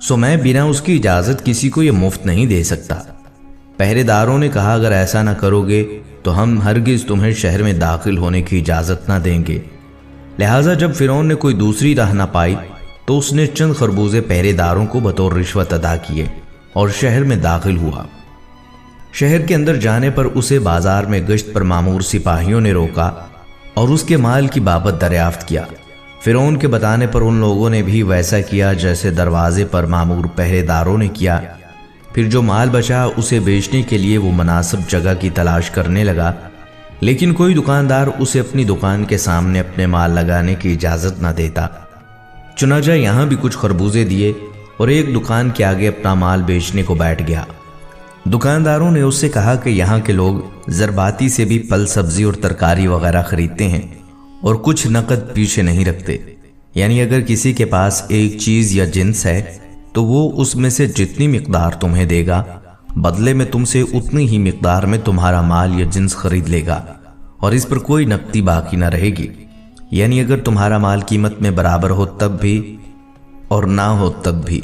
سو میں بنا اس کی اجازت کسی کو یہ مفت نہیں دے سکتا۔ پہرے داروں نے کہا اگر ایسا نہ کرو گے تو ہم ہرگز تمہیں شہر میں داخل ہونے کی اجازت نہ دیں گے۔ لہٰذا جب فرعون نے کوئی دوسری راہ نہ پائی تو اس نے چند خربوزے پہرے داروں کو بطور رشوت ادا کیے اور شہر میں داخل ہوا۔ شہر کے اندر جانے پر اسے بازار میں گشت پر مامور سپاہیوں نے روکا اور اس کے مال کی بابت دریافت کیا۔ فرعون کے بتانے پر ان لوگوں نے بھی ویسا کیا جیسے دروازے پر مامور پہرے داروں نے کیا۔ پھر جو مال بچا اسے بیچنے کے لیے وہ مناسب جگہ کی تلاش کرنے لگا، لیکن کوئی دکاندار اسے اپنی دکان کے سامنے اپنے مال لگانے کی اجازت نہ دیتا۔ چنانچہ یہاں بھی کچھ خربوزے دیے اور ایک دکان کے آگے اپنا مال بیچنے کو بیٹھ گیا۔ دکانداروں نے اس سے کہا کہ یہاں کے لوگ زرباتی سے بھی پھل سبزی اور ترکاری وغیرہ خریدتے ہیں اور کچھ نقد پیچھے نہیں رکھتے، یعنی اگر کسی کے پاس ایک چیز یا جنس ہے تو وہ اس میں سے جتنی مقدار تمہیں دے گا بدلے میں تم سے اتنی ہی مقدار میں تمہارا مال یا جنس خرید لے گا، اور اس پر کوئی نقدی باقی نہ رہے گی، یعنی اگر تمہارا مال قیمت میں برابر ہو تب بھی اور نہ ہو تب بھی۔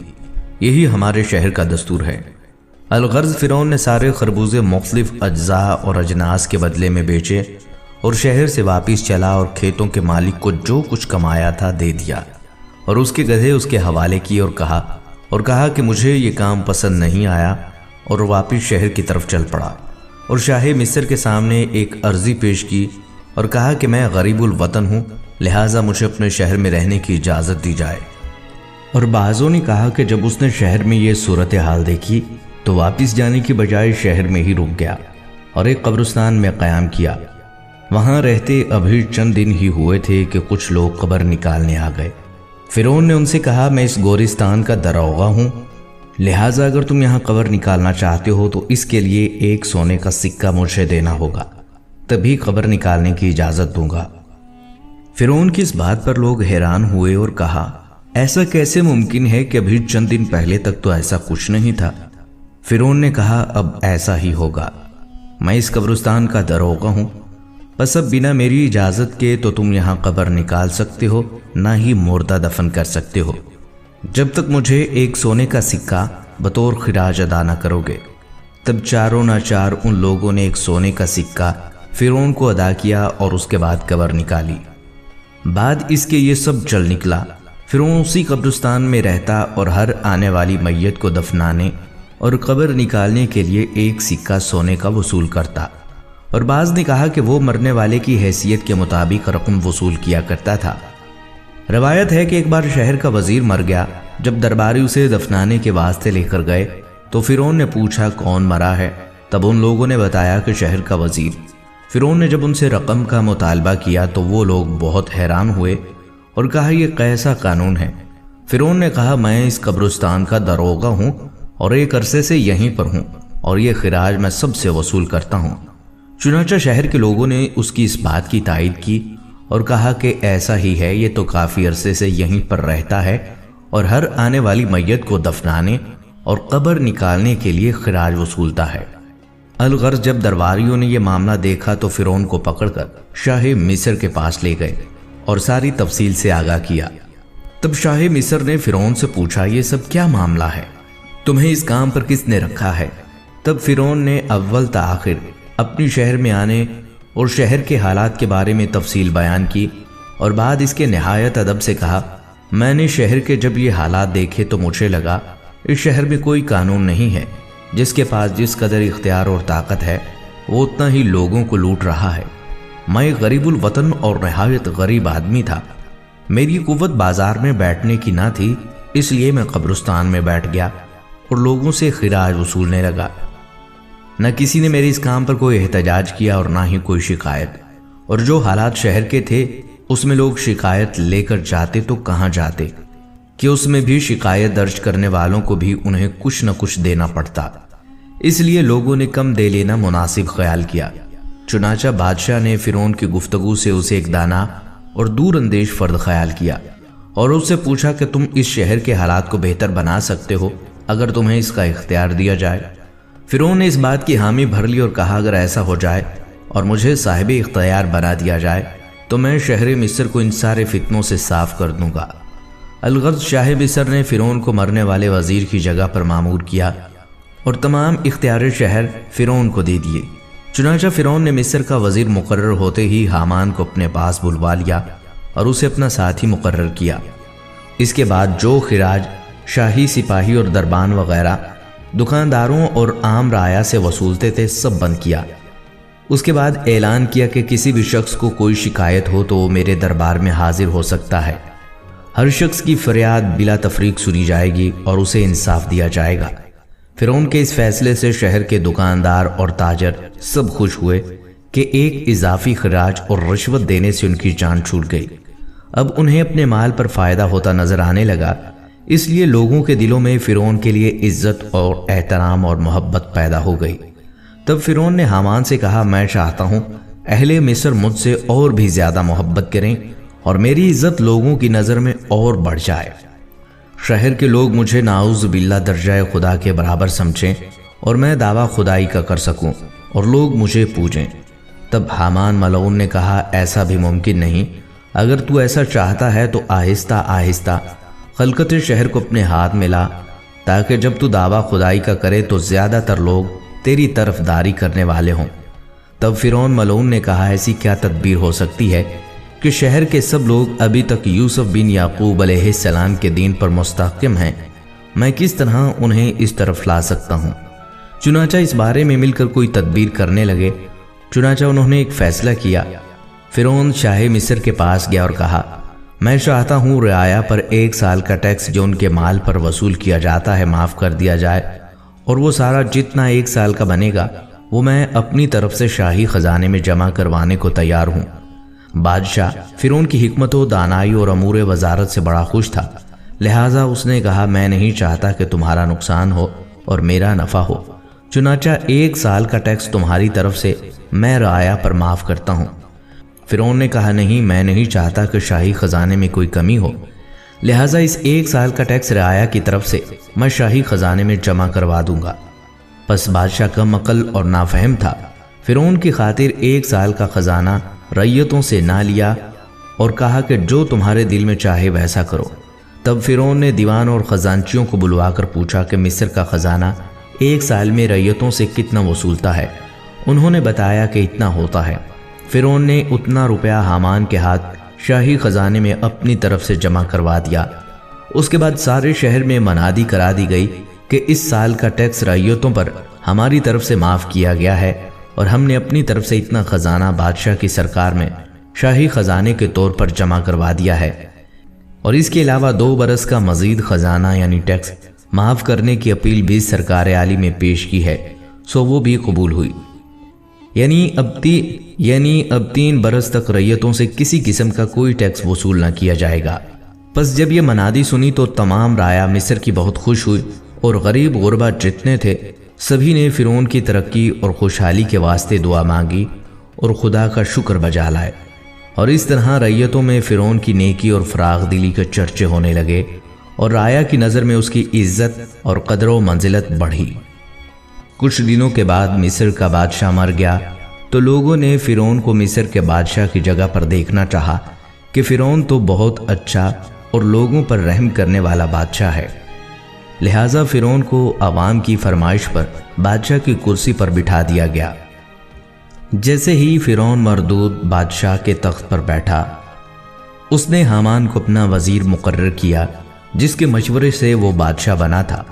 یہی ہمارے شہر کا دستور ہے۔ الغرض فرعون نے سارے خربوزے مختلف اجزاء اور اجناس کے بدلے میں بیچے اور شہر سے واپس چلا اور کھیتوں کے مالک کو جو کچھ کمایا تھا دے دیا اور اس کے گدھے اس کے حوالے کیے اور کہا کہ مجھے یہ کام پسند نہیں آیا، اور واپس شہر کی طرف چل پڑا اور شاہ مصر کے سامنے ایک عرضی پیش کی اور کہا کہ میں غریب الوطن ہوں، لہٰذا مجھے اپنے شہر میں رہنے کی اجازت دی جائے۔ اور بعضوں نے کہا کہ جب اس نے شہر میں یہ صورتحال دیکھی تو واپس جانے کی بجائے شہر میں ہی رک گیا اور ایک قبرستان میں قیام کیا۔ وہاں رہتے ابھی چند دن ہی ہوئے تھے کہ کچھ لوگ قبر نکالنے آ گئے۔ فرعون نے ان سے کہا میں اس گورستان کا داروغہ ہوں، لہٰذا اگر تم یہاں قبر نکالنا چاہتے ہو تو اس کے لیے ایک سونے کا سکہ مجھے دینا ہوگا، تبھی قبر نکالنے کی اجازت دوں گا۔ فرعون کی اس بات پر لوگ حیران ہوئے اور کہا ایسا کیسے ممکن ہے کہ ابھی چند دن پہلے تک تو ایسا کچھ نہیں تھا۔ فرعون نے کہا اب ایسا ہی ہوگا، میں اس قبرستان کا داروغہ ہوں، بس اب بنا میری اجازت کے تو تم یہاں قبر نکال سکتے ہو نہ ہی مردہ دفن کر سکتے ہو، جب تک مجھے ایک سونے کا سکہ بطور خراج ادا نہ کرو گے۔ تب چاروں ناچار ان لوگوں نے ایک سونے کا سکہ فرعون کو ادا کیا اور اس کے بعد قبر نکالی۔ بعد اس کے یہ سب چل نکلا۔ فرعون اسی قبرستان میں رہتا اور ہر آنے والی میت کو دفنانے اور قبر نکالنے کے لیے ایک سکہ سونے کا وصول کرتا، اور بعض نے کہا کہ وہ مرنے والے کی حیثیت کے مطابق رقم وصول کیا کرتا تھا۔ روایت ہے کہ ایک بار شہر کا وزیر مر گیا۔ جب درباری اسے دفنانے کے واسطے لے کر گئے تو فرعون نے پوچھا کون مرا ہے؟ تب ان لوگوں نے بتایا کہ شہر کا وزیر۔ فرعون نے جب ان سے رقم کا مطالبہ کیا تو وہ لوگ بہت حیران ہوئے اور کہا یہ کیسا قانون ہے؟ فرعون نے کہا میں اس قبرستان کا داروغہ ہوں اور ایک عرصے سے یہیں پر ہوں اور یہ خراج میں سب سے وصول کرتا ہوں۔ چنانچہ شہر کے لوگوں نے اس کی اس بات کی تائید کی اور کہا کہ ایسا ہی ہے، یہ تو کافی عرصے سے یہیں پر رہتا ہے اور ہر آنے والی میت کو دفنانے اور قبر نکالنے کے لیے خراج وصولتا ہے۔ الغرض جب درباریوں نے یہ معاملہ دیکھا تو فرعون کو پکڑ کر شاہ مصر کے پاس لے گئے اور ساری تفصیل سے آگاہ کیا۔ تب شاہ مصر نے فرعون سے پوچھا یہ سب کیا معاملہ ہے؟ تمہیں اس کام پر کس نے رکھا ہے؟ تب فرعون نے اول تا آخر اپنی شہر میں آنے اور شہر کے حالات کے بارے میں تفصیل بیان کی، اور بعد اس کے نہایت ادب سے کہا میں نے شہر کے جب یہ حالات دیکھے تو مجھے لگا اس شہر میں کوئی قانون نہیں ہے، جس کے پاس جس قدر اختیار اور طاقت ہے وہ اتنا ہی لوگوں کو لوٹ رہا ہے۔ میں غریب الوطن اور نہایت غریب آدمی تھا، میری قوت بازار میں بیٹھنے کی نہ تھی، اس لیے میں قبرستان میں بیٹھ گیا اور لوگوں سے خراج وصولنے لگا۔ نہ کسی نے میرے اس کام پر کوئی احتجاج کیا اور نہ ہی کوئی شکایت، اور جو حالات شہر کے تھے اس میں لوگ شکایت لے کر جاتے تو کہاں جاتے کہ اس میں بھی شکایت درج کرنے والوں کو بھی انہیں کچھ نہ کچھ دینا پڑتا، اس لیے لوگوں نے کم دے لینا مناسب خیال کیا۔ چنانچہ بادشاہ نے فرعون کی گفتگو سے اسے ایک دانا اور دور اندیش فرد خیال کیا اور اس سے پوچھا کہ تم اس شہر کے حالات کو بہتر بنا سکتے ہو اگر تمہیں اس کا اختیار دیا جائے؟ فرعون نے اس بات کی حامی بھر لی اور کہا اگر ایسا ہو جائے اور مجھے صاحب اختیار بنا دیا جائے تو میں شہر مصر کو ان سارے فتنوں سے صاف کر دوں گا۔ الغرض شاہ مصر نے فرعون کو مرنے والے وزیر کی جگہ پر مامور کیا اور تمام اختیار شہر فرعون کو دے دیے۔ چنانچہ فرعون نے مصر کا وزیر مقرر ہوتے ہی حامان کو اپنے پاس بلوا لیا اور اسے اپنا ساتھی مقرر کیا۔ اس کے بعد جو خراج شاہی سپاہی اور دربان وغیرہ دکانداروں اور عام رعایا سے وصولتے تھے سب بند کیا۔ اس کے بعد اعلان کیا کہ کسی بھی شخص کو کوئی شکایت ہو تو وہ میرے دربار میں حاضر ہو سکتا ہے۔ ہر شخص کی فریاد بلا تفریق سنی جائے گی اور اسے انصاف دیا جائے گا۔ فرعون کے اس فیصلے سے شہر کے دکاندار اور تاجر سب خوش ہوئے کہ ایک اضافی خراج اور رشوت دینے سے ان کی جان چھوٹ گئی۔ اب انہیں اپنے مال پر فائدہ ہوتا نظر آنے لگا، اس لیے لوگوں کے دلوں میں فرعون کے لیے عزت اور احترام اور محبت پیدا ہو گئی۔ تب فرعون نے حامان سے کہا، میں چاہتا ہوں اہل مصر مجھ سے اور بھی زیادہ محبت کریں اور میری عزت لوگوں کی نظر میں اور بڑھ جائے۔ شہر کے لوگ مجھے نعوذ باللہ درجہ خدا کے برابر سمجھیں اور میں دعویٰ خدائی کا کر سکوں اور لوگ مجھے پوجیں۔ تب حامان ملعون نے کہا، ایسا بھی ممکن نہیں، اگر تو ایسا چاہتا ہے تو آہستہ آہستہ خلقت شہر کو اپنے ہاتھ میں لا، تاکہ جب تو دعویٰ خدائی کا کرے تو زیادہ تر لوگ تیری طرفداری کرنے والے ہوں۔ تب فرعون ملعون نے کہا، ایسی کیا تدبیر ہو سکتی ہے کہ شہر کے سب لوگ ابھی تک یوسف بن یعقوب علیہ السلام کے دین پر مستحکم ہیں، میں کس طرح انہیں اس طرف لا سکتا ہوں؟ چنانچہ اس بارے میں مل کر کوئی تدبیر کرنے لگے۔ چنانچہ انہوں نے ایک فیصلہ کیا۔ فرعون شاہ مصر کے پاس گیا اور کہا، میں چاہتا ہوں رعایا پر 1 سال کا ٹیکس جو ان کے مال پر وصول کیا جاتا ہے معاف کر دیا جائے، اور وہ سارا جتنا 1 سال کا بنے گا وہ میں اپنی طرف سے شاہی خزانے میں جمع کروانے کو تیار ہوں۔ بادشاہ فرعون کی حکمت و دانائی اور امور وزارت سے بڑا خوش تھا، لہٰذا اس نے کہا، میں نہیں چاہتا کہ تمہارا نقصان ہو اور میرا نفع ہو، چنانچہ 1 سال کا ٹیکس تمہاری طرف سے میں رعایا پر معاف کرتا ہوں۔ فرعون نے کہا، نہیں، میں نہیں چاہتا کہ شاہی خزانے میں کوئی کمی ہو، لہٰذا اس 1 سال کا ٹیکس رعایا کی طرف سے میں شاہی خزانے میں جمع کروا دوں گا۔ پس بادشاہ کم عقل اور نافہم تھا، فرعون کی خاطر 1 سال کا خزانہ رعیتوں سے نہ لیا اور کہا کہ جو تمہارے دل میں چاہے ویسا کرو۔ تب فرعون نے دیوان اور خزانچیوں کو بلوا کر پوچھا کہ مصر کا خزانہ 1 سال میں رعیتوں سے کتنا وصولتا ہے؟ انہوں نے بتایا کہ اتنا ہوتا ہے۔ فرعون نے اتنا روپیہ حامان کے ہاتھ شاہی خزانے میں اپنی طرف سے جمع کروا دیا۔ اس کے بعد سارے شہر میں منادی کرا دی گئی کہ اس سال کا ٹیکس رعیتوں پر ہماری طرف سے معاف کیا گیا ہے اور ہم نے اپنی طرف سے اتنا خزانہ بادشاہ کی سرکار میں شاہی خزانے کے طور پر جمع کروا دیا ہے، اور اس کے علاوہ 2 برس کا مزید خزانہ یعنی ٹیکس معاف کرنے کی اپیل بھی سرکار عالی میں پیش کی ہے، سو وہ بھی قبول ہوئی۔ یعنی اب 3 برس تک رعیتوں سے کسی قسم کا کوئی ٹیکس وصول نہ کیا جائے گا۔ پس جب یہ منادی سنی تو تمام رعایا مصر کی بہت خوش ہوئی، اور غریب غربا جتنے تھے سبھی نے فرعون کی ترقی اور خوشحالی کے واسطے دعا مانگی اور خدا کا شکر بجا لائے، اور اس طرح رعیتوں میں فرعون کی نیکی اور فراغ دلی کے چرچے ہونے لگے، اور رعایا کی نظر میں اس کی عزت اور قدر و منزلت بڑھی۔ کچھ دنوں کے بعد مصر کا بادشاہ مر گیا تو لوگوں نے فرعون کو مصر کے بادشاہ کی جگہ پر دیکھنا چاہا کہ فرعون تو بہت اچھا اور لوگوں پر رحم کرنے والا بادشاہ ہے، لہٰذا فرعون کو عوام کی فرمائش پر بادشاہ کی کرسی پر بٹھا دیا گیا۔ جیسے ہی فرعون مردود بادشاہ کے تخت پر بیٹھا، اس نے حامان کو اپنا وزیر مقرر کیا، جس کے مشورے سے وہ بادشاہ بنا تھا۔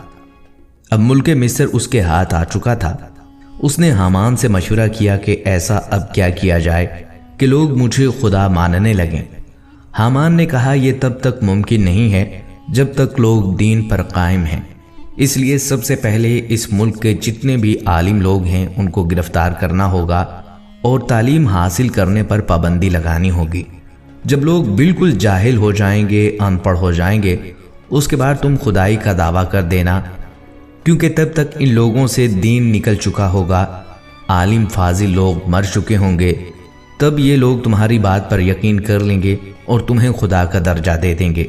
اب ملک مصر اس کے ہاتھ آ چکا تھا۔ اس نے حامان سے مشورہ کیا کہ ایسا اب کیا کیا جائے کہ لوگ مجھے خدا ماننے لگیں۔ حامان نے کہا، یہ تب تک ممکن نہیں ہے جب تک لوگ دین پر قائم ہیں، اس لیے سب سے پہلے اس ملک کے جتنے بھی عالم لوگ ہیں ان کو گرفتار کرنا ہوگا اور تعلیم حاصل کرنے پر پابندی لگانی ہوگی۔ جب لوگ بالکل جاہل ہو جائیں گے، ان پڑھ ہو جائیں گے، اس کے بعد تم خدائی کا دعویٰ کر دینا، کیونکہ تب تک ان لوگوں سے دین نکل چکا ہوگا، عالم فاضل لوگ مر چکے ہوں گے، تب یہ لوگ تمہاری بات پر یقین کر لیں گے اور تمہیں خدا کا درجہ دے دیں گے۔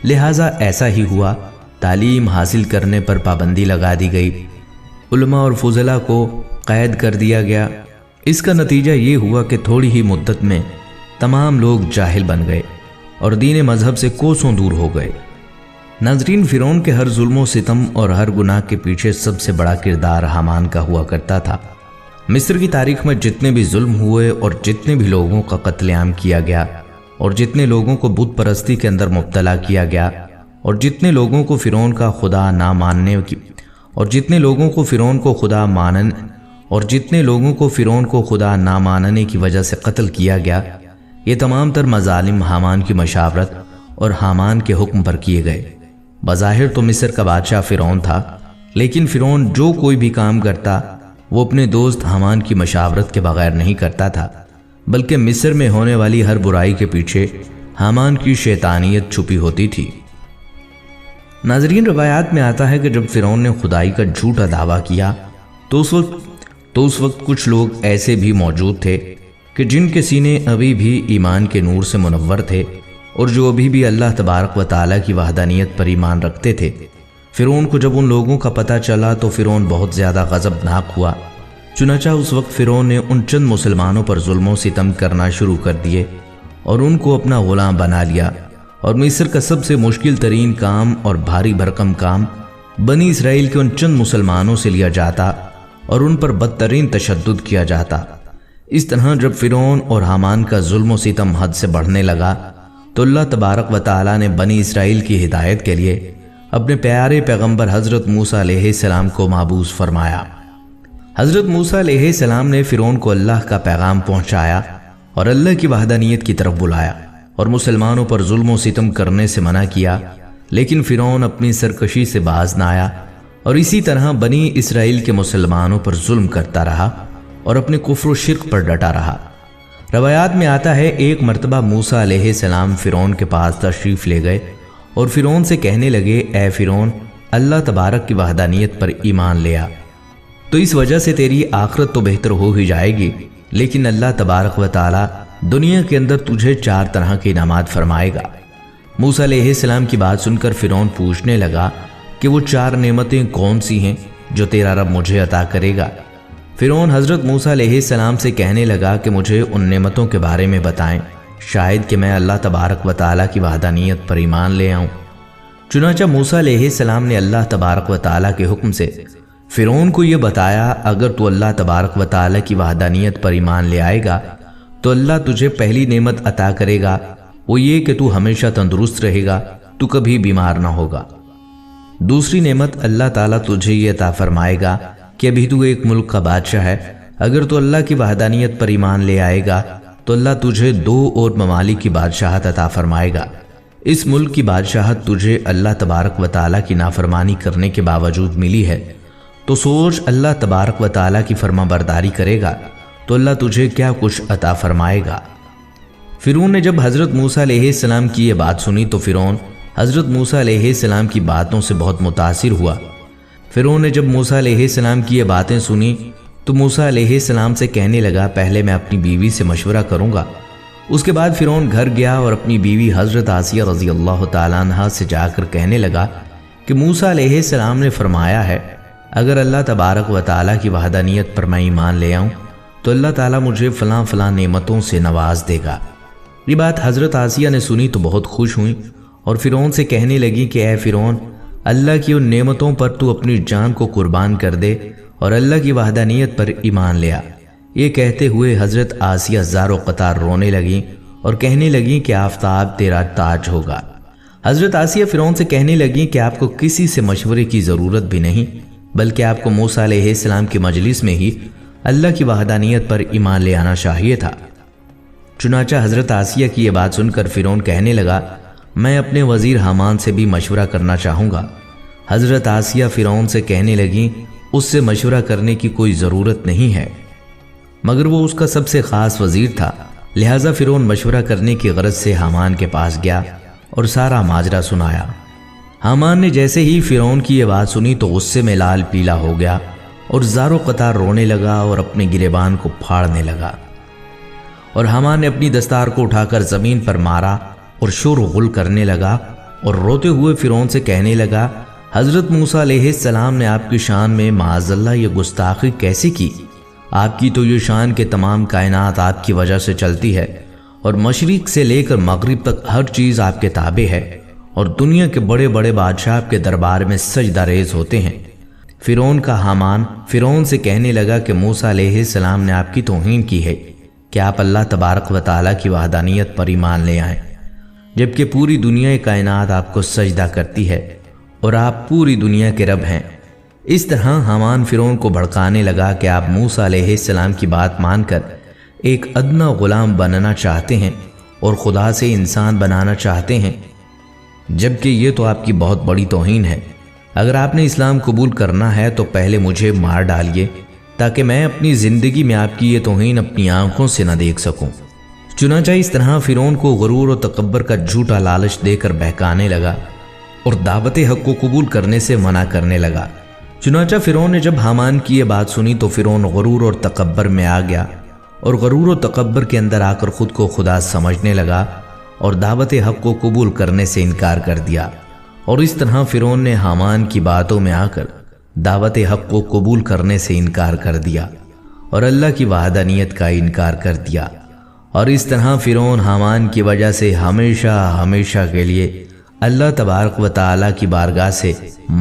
لہٰذا ایسا ہی ہوا، تعلیم حاصل کرنے پر پابندی لگا دی گئی، علماء اور فضلاء کو قید کر دیا گیا۔ اس کا نتیجہ یہ ہوا کہ تھوڑی ہی مدت میں تمام لوگ جاہل بن گئے اور دین مذہب سے کوسوں دور ہو گئے۔ ناظرین، فرعون کے ہر ظلم و ستم اور ہر گناہ کے پیچھے سب سے بڑا کردار حامان کا ہوا کرتا تھا۔ مصر کی تاریخ میں جتنے بھی ظلم ہوئے اور جتنے بھی لوگوں کا قتل عام کیا گیا اور جتنے لوگوں کو بت پرستی کے اندر مبتلا کیا گیا اور جتنے لوگوں کو فرعون کا خدا نہ ماننے کی اور جتنے لوگوں کو فرعون کو خدا نہ ماننے کی وجہ سے قتل کیا گیا، یہ تمام تر مظالم حامان کی مشاورت اور حامان کے حکم پر کیے گئے۔ بظاہر تو مصر کا بادشاہ فرعون تھا، لیکن فرعون جو کوئی بھی کام کرتا وہ اپنے دوست حامان کی مشاورت کے بغیر نہیں کرتا تھا، بلکہ مصر میں ہونے والی ہر برائی کے پیچھے حامان کی شیطانیت چھپی ہوتی تھی۔ ناظرین، روایات میں آتا ہے کہ جب فرعون نے خدائی کا جھوٹا دعویٰ کیا تو اس وقت کچھ لوگ ایسے بھی موجود تھے کہ جن کے سینے ابھی بھی ایمان کے نور سے منور تھے اور جو ابھی بھی اللہ تبارک و تعالیٰ کی وحدانیت پر ایمان رکھتے تھے۔ فرعون کو جب ان لوگوں کا پتہ چلا تو فرعون بہت زیادہ غضبناک ہوا۔ چنانچہ اس وقت فرعون نے ان چند مسلمانوں پر ظلم و ستم کرنا شروع کر دیے اور ان کو اپنا غلام بنا لیا، اور مصر کا سب سے مشکل ترین کام اور بھاری بھرکم کام بنی اسرائیل کے ان چند مسلمانوں سے لیا جاتا اور ان پر بدترین تشدد کیا جاتا۔ اس طرح جب فرعون اور حامان کا ظلم و ستم حد سے بڑھنے لگا تو اللہ تبارک و تعالیٰ نے بنی اسرائیل کی ہدایت کے لیے اپنے پیارے پیغمبر حضرت موسیٰ علیہ السلام کو مبعوث فرمایا۔ حضرت موسیٰ علیہ السلام نے فرعون کو اللہ کا پیغام پہنچایا اور اللہ کی وحدانیت کی طرف بلایا اور مسلمانوں پر ظلم و ستم کرنے سے منع کیا، لیکن فرعون اپنی سرکشی سے باز نہ آیا اور اسی طرح بنی اسرائیل کے مسلمانوں پر ظلم کرتا رہا اور اپنے کفر و شرک پر ڈٹا رہا۔ روایات میں آتا ہے ایک مرتبہ موسیٰ علیہ السلام فرعون کے پاس تشریف لے گئے اور فرعون سے کہنے لگے، اے فرعون، اللہ تبارک کی وحدانیت پر ایمان لیا تو اس وجہ سے تیری آخرت تو بہتر ہو ہی جائے گی، لیکن اللہ تبارک و تعالیٰ دنیا کے اندر تجھے 4 طرح کی انعامات فرمائے گا۔ موسیٰ علیہ السلام کی بات سن کر فرعون پوچھنے لگا کہ وہ 4 نعمتیں کون سی ہیں جو تیرا رب مجھے عطا کرے گا؟ فرعون حضرت موسیٰ علیہ السلام سے کہنے لگا کہ مجھے ان نعمتوں کے بارے میں بتائیں، شاید کہ میں اللہ تبارک و تعالیٰ کی وحدانیت پر ایمان لے آؤں۔ چنانچہ موسیٰ علیہ السلام نے اللہ تبارک و تعالیٰ کے حکم سے فرعون کو یہ بتایا، اگر تو اللہ تبارک و تعالیٰ کی وحدانیت پر ایمان لے آئے گا تو اللہ تجھے پہلی نعمت عطا کرے گا، وہ یہ کہ تو ہمیشہ تندرست رہے گا، تو کبھی بیمار نہ ہوگا۔ دوسری نعمت اللہ تعالیٰ تجھے یہ عطا فرمائے گا کہ ابھی تو ایک ملک کا بادشاہ ہے، اگر تو اللہ کی وحدانیت پر ایمان لے آئے گا تو اللہ تجھے 2 اور ممالک کی بادشاہت عطا فرمائے گا۔ اس ملک کی بادشاہت تجھے اللہ تبارک و تعالیٰ کی نافرمانی کرنے کے باوجود ملی ہے، تو سوچ اللہ تبارک و تعالیٰ کی فرما برداری کرے گا تو اللہ تجھے کیا کچھ عطا فرمائے گا۔ فرعون نے جب حضرت موسیٰ علیہ السلام کی یہ بات سنی تو فرعون حضرت موسیٰ علیہ السلام کی باتوں سے بہت متاثر ہوا۔ فرعون نے جب موسیٰ علیہ السلام کی یہ باتیں سنی تو موسیٰ علیہ السلام سے کہنے لگا، پہلے میں اپنی بیوی سے مشورہ کروں گا۔ اس کے بعد فرعون گھر گیا اور اپنی بیوی حضرت آسیہ رضی اللہ تعالیٰ عنہا سے جا کر کہنے لگا کہ موسیٰ علیہ السلام نے فرمایا ہے، اگر اللہ تبارک و تعالیٰ کی وحدانیت پر میں ایمان لے آؤں تو اللہ تعالیٰ مجھے فلاں فلاں نعمتوں سے نواز دے گا۔ یہ بات حضرت آسیہ نے سنی تو بہت خوش ہوئیں اور فرعون سے کہنے لگی کہ اے فرعون، اللہ کی ان نعمتوں پر تو اپنی جان کو قربان کر دے اور اللہ کی وحدانیت پر ایمان لیا۔ یہ کہتے ہوئے حضرت آسیہ زار و قطار رونے لگیں اور کہنے لگیں کہ آفتاب تیرا تاج ہوگا۔ حضرت آسیہ فرعون سے کہنے لگیں کہ آپ کو کسی سے مشورے کی ضرورت بھی نہیں، بلکہ آپ کو موسیٰ علیہ السلام کی مجلس میں ہی اللہ کی وحدانیت پر ایمان لے آنا چاہیے تھا۔ چنانچہ حضرت آسیہ کی یہ بات سن کر فرعون کہنے لگا، میں اپنے وزیر حامان سے بھی مشورہ کرنا چاہوں گا۔ حضرت آسیہ فرعون سے کہنے لگیں، اس سے مشورہ کرنے کی کوئی ضرورت نہیں ہے، مگر وہ اس کا سب سے خاص وزیر تھا، لہٰذا فرعون مشورہ کرنے کی غرض سے حامان کے پاس گیا اور سارا ماجرا سنایا۔ حامان نے جیسے ہی فرعون کی یہ بات سنی تو غصے میں لال پیلا ہو گیا اور زار و قطار رونے لگا اور اپنے گریبان کو پھاڑنے لگا، اور حامان نے اپنی دستار کو اٹھا کر زمین پر مارا اور شور و غل کرنے لگا اور روتے ہوئے فرعون سے کہنے لگا، حضرت موسیٰ علیہ السلام نے آپ کی شان میں معاذ اللہ یہ گستاخی کیسے کی؟ آپ کی تو یہ شان کہ تمام کائنات آپ کی وجہ سے چلتی ہے اور مشرق سے لے کر مغرب تک ہر چیز آپ کے تابع ہے، اور دنیا کے بڑے بڑے بادشاہ کے دربار میں سجدہ ریز ہوتے ہیں۔ فرعون کا حامان فرعون سے کہنے لگا کہ موسیٰ علیہ السلام نے آپ کی توہین کی ہے کہ آپ اللہ تبارک و تعالیٰ کی وحدانیت پر ایمان لے آئیں، جبکہ پوری دنیا کائنات آپ کو سجدہ کرتی ہے اور آپ پوری دنیا کے رب ہیں۔ اس طرح حامان فرعون کو بھڑکانے لگا کہ آپ موسیٰ علیہ السلام کی بات مان کر ایک ادنا غلام بننا چاہتے ہیں اور خدا سے انسان بنانا چاہتے ہیں، جبکہ یہ تو آپ کی بہت بڑی توہین ہے۔ اگر آپ نے اسلام قبول کرنا ہے تو پہلے مجھے مار ڈالیے تاکہ میں اپنی زندگی میں آپ کی یہ توہین اپنی آنکھوں سے نہ دیکھ سکوں۔ چنانچہ اس طرح فرعون کو غرور و تکبر کا جھوٹا لالچ دے کر بہکانے لگا اور دعوت حق کو قبول کرنے سے منع کرنے لگا۔ چنانچہ فرعون نے جب حامان کی یہ بات سنی تو فرعون غرور اور تکبر میں آ گیا اور غرور و تکبر کے اندر آ کر خود کو خدا سمجھنے لگا اور دعوت حق کو قبول کرنے سے انکار کر دیا، اور اس طرح فرعون نے حامان کی باتوں میں آ کر دعوت حق کو قبول کرنے سے انکار کر دیا اور اللہ کی وحدانیت کا انکار کر دیا، اور اس طرح فرعون حامان کی وجہ سے ہمیشہ ہمیشہ کے لیے اللہ تبارک و تعالیٰ کی بارگاہ سے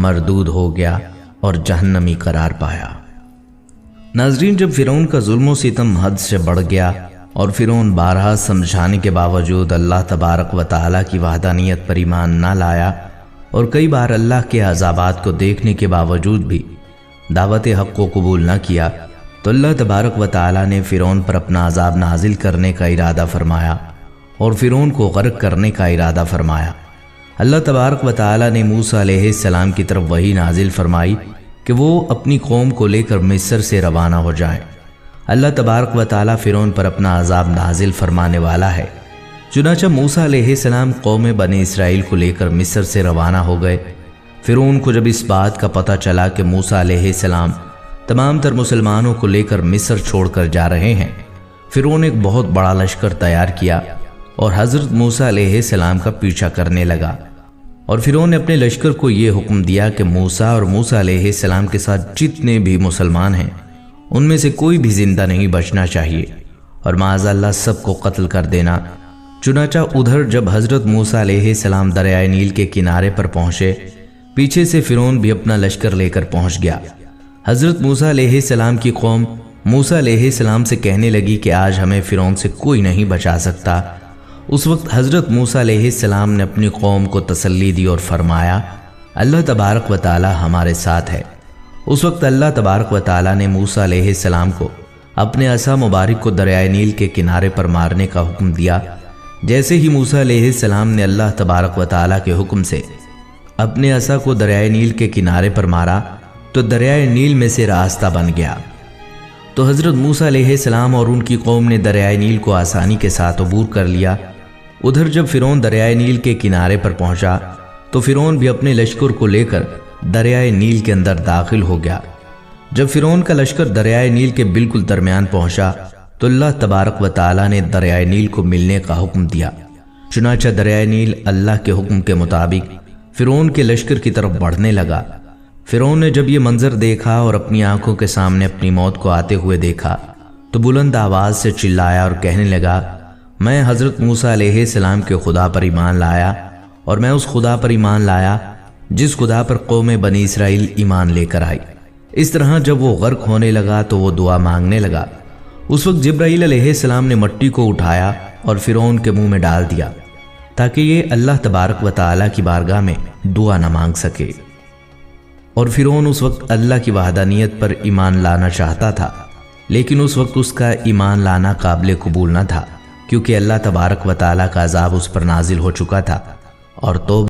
مردود ہو گیا اور جہنمی قرار پایا۔ ناظرین، جب فرعون کا ظلم و ستم حد سے بڑھ گیا اور فرعون بارہا سمجھانے کے باوجود اللہ تبارک و تعالیٰ کی وحدانیت پر ایمان نہ لایا اور کئی بار اللہ کے عذابات کو دیکھنے کے باوجود بھی دعوت حق کو قبول نہ کیا، تو اللہ تبارک و تعالیٰ نے فرعون پر اپنا عذاب نازل کرنے کا ارادہ فرمایا اور فرعون کو غرق کرنے کا ارادہ فرمایا۔ اللہ تبارک و تعالیٰ نے موسیٰ علیہ السلام کی طرف وحی نازل فرمائی کہ وہ اپنی قوم کو لے کر مصر سے روانہ ہو جائیں۔ اللہ تبارک و تعالیٰ فرعون پر اپنا عذاب نازل فرمانے والا ہے۔ چنانچہ موسیٰ علیہ السلام قوم بنی اسرائیل کو لے کر مصر سے روانہ ہو گئے۔ فرعون کو جب اس بات کا پتہ چلا کہ موسیٰ علیہ السلام تمام تر مسلمانوں کو لے کر مصر چھوڑ کر جا رہے ہیں، فرعون ایک بہت بڑا لشکر تیار کیا اور حضرت موسیٰ علیہ السلام کا پیچھا کرنے لگا، اور فرعون نے اپنے لشکر کو یہ حکم دیا کہ موسیٰ اور موسیٰ علیہ السلام کے ساتھ جتنے بھی مسلمان ہیں ان میں سے کوئی بھی زندہ نہیں بچنا چاہیے اور معاذ اللہ سب کو قتل کر دینا۔ چنانچہ ادھر جب حضرت موسیٰ علیہ السلام دریائے نیل کے کنارے پر پہنچے، پیچھے سے فرعون بھی اپنا لشکر لے کر پہنچ گیا۔ حضرت موسیٰ علیہ السلام کی قوم موسیٰ علیہ السلام سے کہنے لگی کہ آج ہمیں فرعون سے کوئی نہیں بچا سکتا۔ اس وقت حضرت موسیٰ علیہ السلام نے اپنی قوم کو تسلی دی اور فرمایا، اللہ تبارک و تعالی ہمارے ساتھ ہے۔ اس وقت اللہ تبارک و تعالی نے موسیٰ علیہ السلام کو اپنے عصا مبارک کو دریائے نیل کے کنارے پر مارنے کا حکم دیا۔ جیسے ہی موسیٰ علیہ السلام نے اللہ تبارک و تعالی کے حکم سے اپنے عصا کو دریائے نیل کے کنارے پر مارا تو دریائے نیل میں سے راستہ بن گیا۔ تو حضرت موسیٰ علیہ السلام اور ان کی قوم نے دریائے نیل کو آسانی کے ساتھ عبور کر لیا۔ ادھر جب فرعون دریائے نیل کے کنارے پر پہنچا تو فرعون بھی اپنے لشکر کو لے کر دریائے نیل کے اندر داخل ہو گیا۔ جب فرعون کا لشکر دریائے نیل کے بالکل درمیان پہنچا تو اللہ تبارک و تعالی نے دریائے نیل کو ملنے کا حکم دیا۔ چنانچہ دریائے نیل اللہ کے حکم کے مطابق فرعون کے لشکر کی طرف بڑھنے لگا۔ فرعون نے جب یہ منظر دیکھا اور اپنی آنکھوں کے سامنے اپنی موت کو آتے ہوئے دیکھا تو بلند آواز سے چلایا اور کہنے لگا، میں حضرت موسیٰ علیہ السلام کے خدا پر ایمان لایا، اور میں اس خدا پر ایمان لایا جس خدا پر قوم بنی اسرائیل ایمان لے کر آئی۔ اس طرح جب وہ غرق ہونے لگا تو وہ دعا مانگنے لگا۔ اس وقت جبرائیل علیہ السلام نے مٹی کو اٹھایا اور فرعون کے منہ میں ڈال دیا تاکہ یہ اللہ تبارک و تعالی کی بارگاہ میں دعا نہ مانگ سکے۔ اور فرعون اس وقت اللہ کی وحدانیت پر ایمان لانا چاہتا تھا، لیکن اس وقت اس کا ایمان لانا قابل قبول نہ تھا، کیونکہ اللہ تبارک و تعالی کا عذاب اس پر نازل ہو چکا تھا اور توبہ